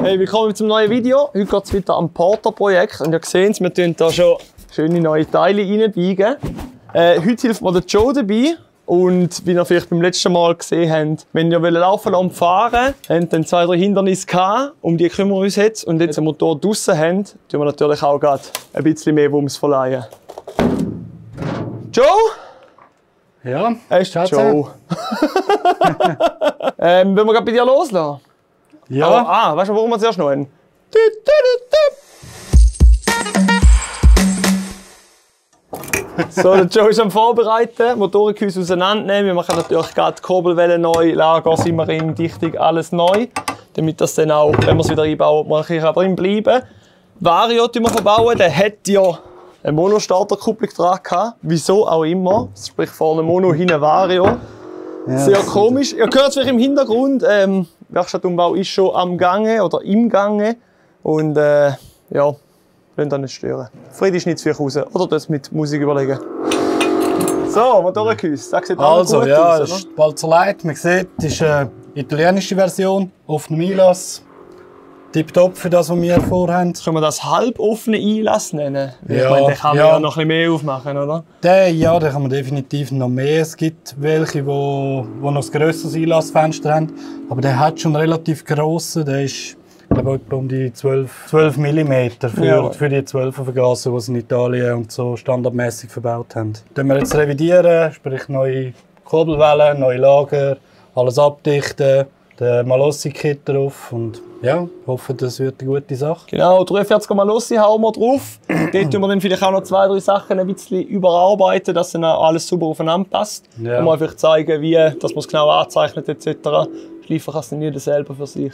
Hey, willkommen zum neuen Video. Heute geht es wieder am Porter-Projekt. Und ihr seht, wir tun hier schon schöne neue Teile reinbiegen. Heute hilft mir der Joe dabei. Und wie ihr vielleicht beim letzten Mal gesehen habt, wenn ihr laufen und fahren wollt, haben dann 2, 3 Hindernisse gehabt, um die kümmern wir uns jetzt. Und jetzt den Motor draussen haben, tun wir natürlich auch gerade ein bisschen mehr Wumms verleihen. Joe? Ja, ist Joe. Wollen wir gerade bei dir loslassen? Ja. Weißt du, warum wir zuerst noch einen? So, der Joe ist am Vorbereiten, Motorengehäuse auseinandernehmen. Wir machen natürlich gerade die Kurbelwelle neu, Lager, Simmering, Dichtung, alles neu. Damit das dann auch, wenn wir es wieder einbauen, man hier drin bleiben kann. Vario verbauen, der hat ja eine Monostarterkupplung dran gehabt. Wieso auch immer. Sprich vorne Mono, hinten Vario. Ja, sehr komisch. Ihr hört es vielleicht im Hintergrund. Werkstattumbau ist schon am Gange oder im Gange. Und ja, lasst euch nicht stören. Friedi schnitzt für raus. Oder das mit Musik überlegen. So, Motorengehäuse. Das sieht also, gut ja, aus, das ist bald so leid. Man sieht, das ist eine italienische Version, offenem Einlass. Tipptopp für das, was wir vorhaben. Können wir das halboffene Einlass nennen? Ja, ich meine, den kann man ja noch ein bisschen mehr aufmachen, oder? Den kann man definitiv noch mehr. Es gibt welche, die noch ein grösseres Einlassfenster haben. Aber der hat schon einen relativ grossen. Der ist, glaube ich, um die 12 mm für die 12er Vergaser, die sie in Italien und so standardmäßig verbaut haben. Den wir jetzt revidieren, sprich neue Kurbelwellen, neue Lager, alles abdichten, den Malossi-Kit drauf und ja, hoffe, das wird eine gute Sache. Genau, 43 Malossi hauen wir drauf. Dort tun wir dann vielleicht auch noch 2, 3 Sachen ein bisschen überarbeiten, dass dann auch alles super aufeinander passt. Ja. Und mal vielleicht zeigen, wie, dass man es genau anzeichnet etc. Schleifen kann es dann jeder selber für sich.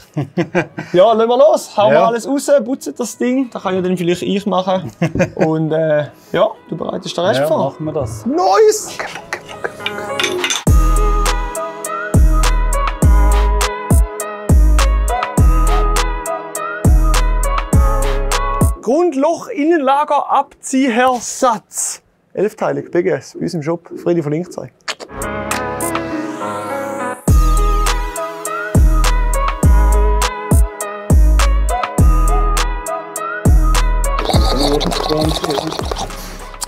Ja, lassen wir los. Hauen wir alles raus, putzen das Ding. Das kann ja dann vielleicht ich machen. Und ja, du bereitest den Rest vor. Ja, machen wir das. Nice! Grundloch-Innenlager Abziehersatz. 11-teilig, BGS, bei uns im Shop. Friedi verlinkt euch.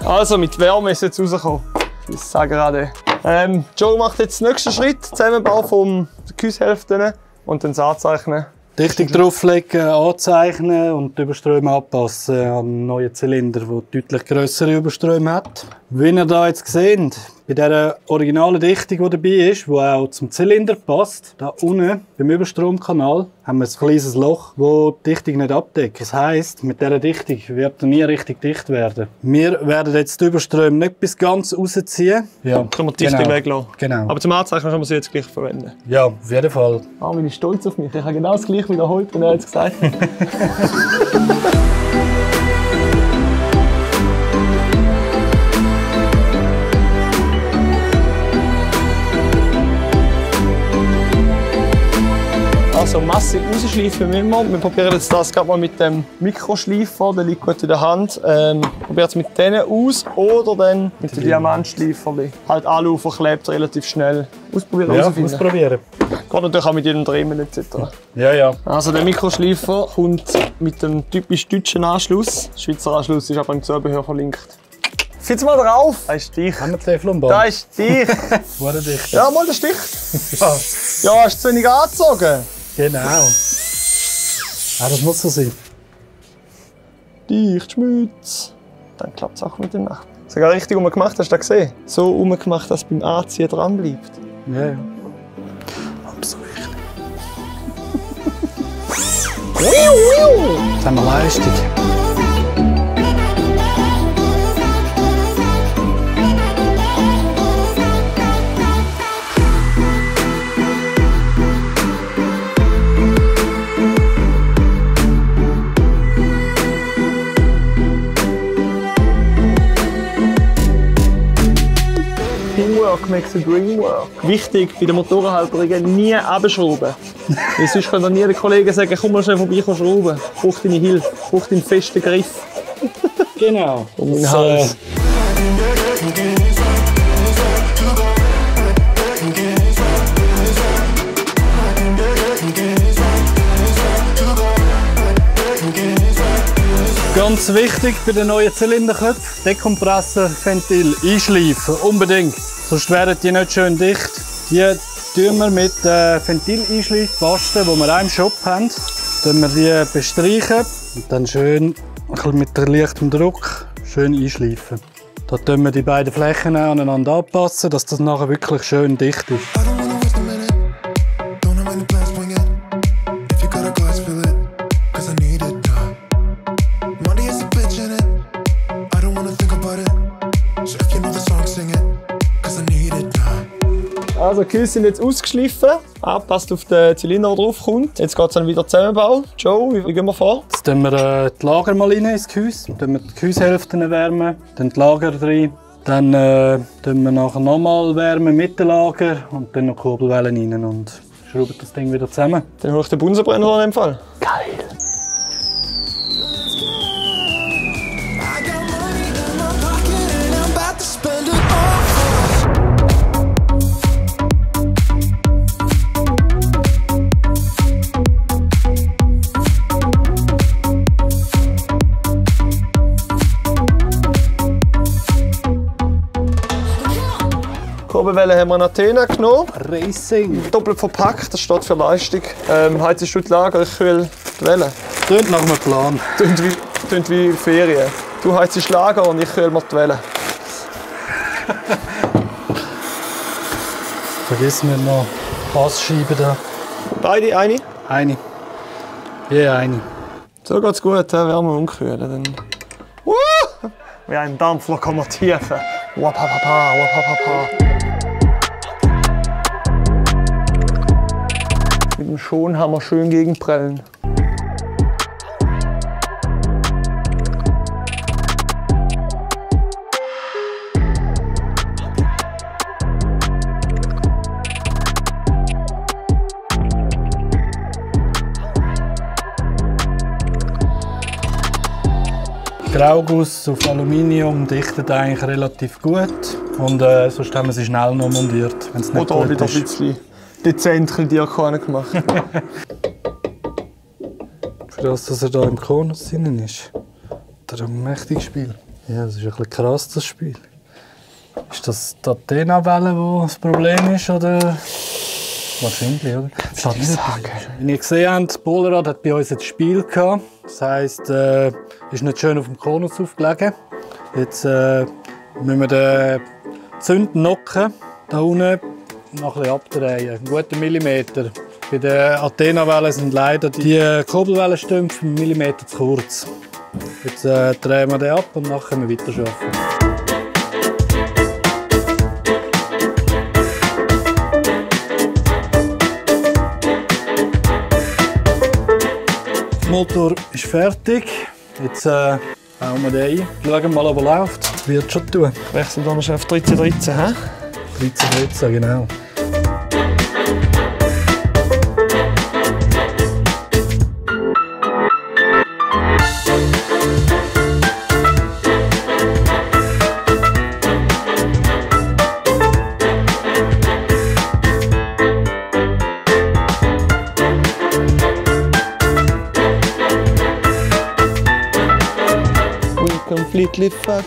Also mit Wärme ist jetzt rausgekommen. Ich sage gerade. Joe macht jetzt den nächsten Schritt, Zusammenbau von den Gehäushälften und dann das Anzeichnen. Dichtung drauflegen, anzeichnen und die Überströme anpassen an einen neuen Zylinder, der deutlich grössere Überströme hat. Wie ihr hier jetzt seht, bei dieser originalen Dichtung, die dabei ist, die auch zum Zylinder passt, da unten beim Überstromkanal haben wir ein kleines Loch, das die Dichtung nicht abdeckt. Das heisst, mit dieser Dichtung wird er nie richtig dicht werden. Wir werden jetzt die Überströme nicht bis ganz rausziehen. Ja, können wir die Dichtung weglassen. Genau. Aber zum Anzeichnen können wir sie jetzt gleich verwenden. Ja, auf jeden Fall. Armin ist stolz auf mich. Ich habe genau das gleiche wiederholt, wie er jetzt gesagt hat. Also massig rausschleifen müssen wir. Wir probieren jetzt das gerade mal mit dem Mikroschleifer, der liegt gut in der Hand. Probieren es mit denen aus oder dann mit dem Diamantschleifer. Halt Alu verklebt relativ schnell. Ausprobieren, ja, ausprobieren. Geht natürlich auch mit jedem Drehen etc. Ja, ja. Also der Mikroschleifer kommt mit dem typisch deutschen Anschluss. Der Schweizer Anschluss ist aber im Zubehör verlinkt. Fitz mal drauf! Da ist dich. Haben wir Teflonband? Da ist dich. Dicht. Ja, mal der Stich. Ja, hast du zu wenig angezogen? Genau. Ah, das muss so sein. Dicht, Schmutz. Dann klappt es auch mit dem Nacht. Sogar richtig umgemacht, hast du das gesehen? So umgemacht, dass es beim Anziehen dran bleibt. Ja, ja. Absolut. Das haben wir leistet. Teamwork makes a dream work. Wichtig, bei den Motorenhalterungen nie abschrauben. Weil sonst können dann nie die Kollegen sagen, komm mal schnell vorbei, schrauben. Brauch deine Hilfe, brauch deinen festen Griff. Genau. Um den Hals. Ganz wichtig bei den neuen Zylinderköpfen, Dekompressorventil einschleifen, unbedingt. Sonst werden die nicht schön dicht. Die tun wir mit Ventileinschleifpaste, die wir auch im Shop haben. Dann wir die bestreichen und dann schön mit leichtem Druck schön einschleifen. Da tun wir die beiden Flächen aneinander anpassen, dass das nachher wirklich schön dicht ist. Also die Gehäuse sind jetzt ausgeschliffen, angepasst auf den Zylinder, der drauf kommt. Jetzt geht es dann wieder zusammenbauen. Joe, wie gehen wir vor? Jetzt tun wir die Lager mal rein ins Gehäuse. Dann tun wir die Gehäusehälften erwärmen, dann die Lager rein. Dann tun wir nachher nochmal wärmen mit den Lager und dann noch Kurbelwellen rein und schrauben das Ding wieder zusammen. Dann hole ich den Bunsenbrenner in dem Fall. Geil! Kurbelwelle haben wir eine Athena genommen. Racing! Doppelt verpackt, das steht für Leistung. Heizst du die Lager, ich kühle die Welle. Tönt nach einem Plan. Tönt wie Ferien. Du heizst die Lager und ich kühle mir die Welle. Vergiss mir noch Passscheiben da. Beide, eine? Eine. Ja, eine. So geht's gut, Wärme umkühlen. Dann. Wie ein Dampflokomotive. Wapapapa, wapapapa. Mit dem Schonhammer schön gegenprellen. Grauguss auf Aluminium dichtet eigentlich relativ gut und sonst haben wir sie schnell noch montiert, wenn es nicht Oder gut wieder ist. ein bisschen dezent Diakone gemacht. Für das, dass er da im Konus drin ist. Das ist ein mächtiges Spiel. Ja, das ist ein bisschen krass, das Spiel. Ist das die Athena-Welle, die das Problem ist, oder? Wahrscheinlich, oder? Das kann ich sagen. Wie ihr gesehen habt, Polarad hat bei uns ein Spiel gehabt. Das heisst, ist nicht schön auf dem Konus aufgelegen. Jetzt müssen wir den Zündnocken da unten noch ein bisschen abdrehen. Einen guten Millimeter. Bei den Athena-Wellen sind leider die Kurbelwellenstümpfe einen Millimeter zu kurz. Jetzt drehen wir den ab und dann können wir weiterarbeiten. Der Motor ist fertig. Jetzt bauen wir den ein. Schauen mal, ob er läuft. Das wird schon tun. Wechseln wir noch auf 1313, hä? 13, genau.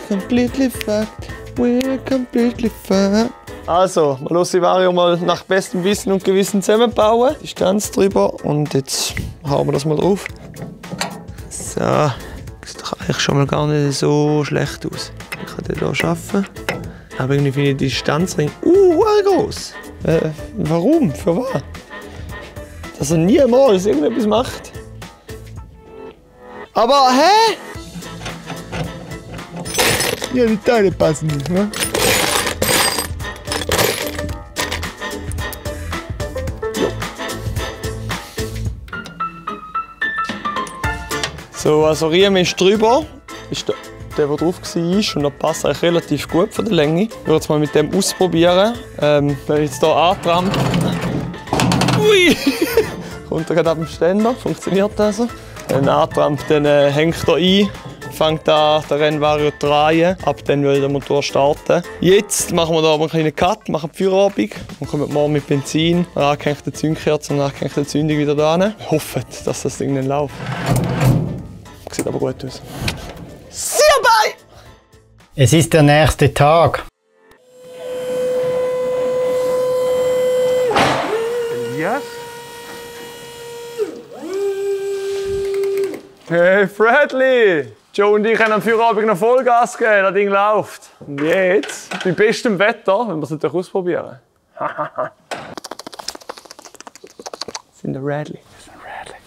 Completely fucked, we're completely fucked. Also, wir lassen Vario mal nach bestem Wissen und Gewissen zusammenbauen. Distanz drüber und jetzt hauen wir das mal drauf. So, sieht doch eigentlich schon mal gar nicht so schlecht aus. Ich kann den hier arbeiten. Aber irgendwie finde ich die Distanzring groß. Warum? Für was? Dass er niemals irgendetwas macht. Aber hä? Ja, die Teile passen nicht, ne? So, also Riemen ist drüber. Ist der drauf war. Und das passt eigentlich relativ gut von der Länge. Ich würde es mal mit dem ausprobieren. Wenn ich jetzt hier antrampe. Ui! Kommt er gerade ab dem Ständer. Funktioniert also. Wenn er antrampt, dann hängt er ein. Fängt an, der Rennvario zu drehen. Ab dann will der Motor starten. Jetzt machen wir hier einen kleinen Cut, machen die Feuerabend und kommen morgen mit Benzin, angehängte Zündkerze und angehängte Zündung wieder da hin. Hoffen, dass das Ding dann läuft. Sieht aber gut aus. Es ist der nächste Tag. Elias? Hey Fredly! Joe und ich haben am Feierabend noch Vollgas gegeben, das Ding läuft. Und jetzt, bei bestem Wetter, wenn wir es natürlich ausprobieren. Sind der Radley.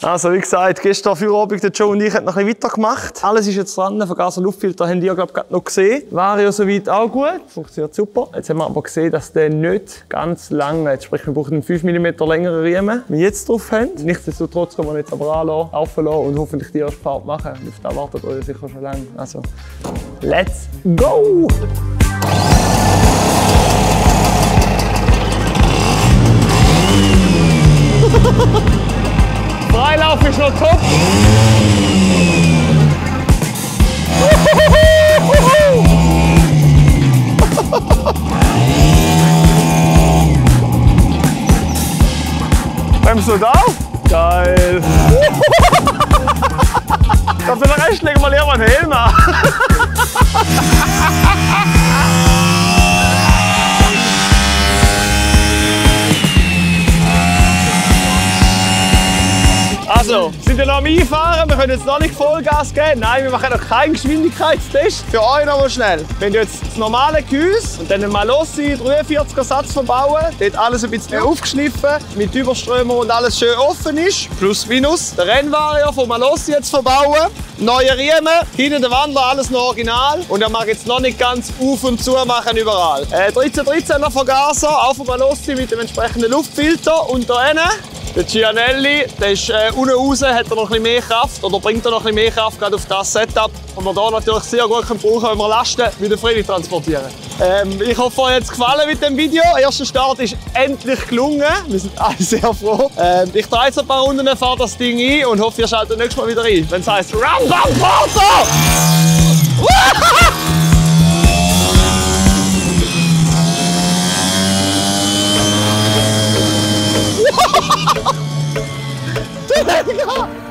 Also wie gesagt, gestern Feierabend, der Joe und ich haben noch ein bisschen weitergemacht. Alles ist jetzt dran, Vergaser Luftfilter haben die ja glaube ich noch gesehen. Vario soweit auch gut, funktioniert super. Jetzt haben wir aber gesehen, dass der nicht ganz lang hat. Sprich, wir brauchen einen 5 mm längeren Riemen, wie wir jetzt drauf haben. Nichtsdestotrotz können wir ihn jetzt aber laufen lassen und hoffentlich die erste Fahrt machen. Und auf das wartet euch sicher schon lange. Also, let's go! Freilauf ist noch top! Bremst du da? Geil! Kannst du noch recht legen, mal lieber einen Helm an? Also, sind wir noch am Einfahren? Wir können jetzt noch nicht Vollgas geben. Nein, wir machen noch keinen Geschwindigkeitstest. Für euch noch mal schnell. Wenn ihr jetzt das normale Gehäuse und dann einen Malossi 43er Satz verbauen, dort alles ein bisschen aufgeschliffen, mit Überströmer und alles schön offen ist, plus minus. Der Rennvario von Malossi jetzt verbauen, neue Riemen, hinten der Wandler alles noch original und er mag jetzt noch nicht ganz auf und zu machen überall. 13er Vergaser, auch von Malossi mit dem entsprechenden Luftfilter und da hinten. Der Gianelli, der ist unten raus, hat er noch ein bisschen mehr Kraft oder bringt er noch ein bisschen mehr Kraft gerade auf das Setup, das wir hier natürlich sehr gut brauchen können, wenn wir Lasten wieder Fredly transportieren. Ich hoffe, euch hat es gefallen mit dem Video. Der erste Start ist endlich gelungen. Wir sind alle sehr froh. Ich drehe jetzt ein paar Runden, fahre das Ding ein und hoffe, ihr schaltet nächstes Mal wieder ein, wenn es heisst Run Bam Porto! Let's go!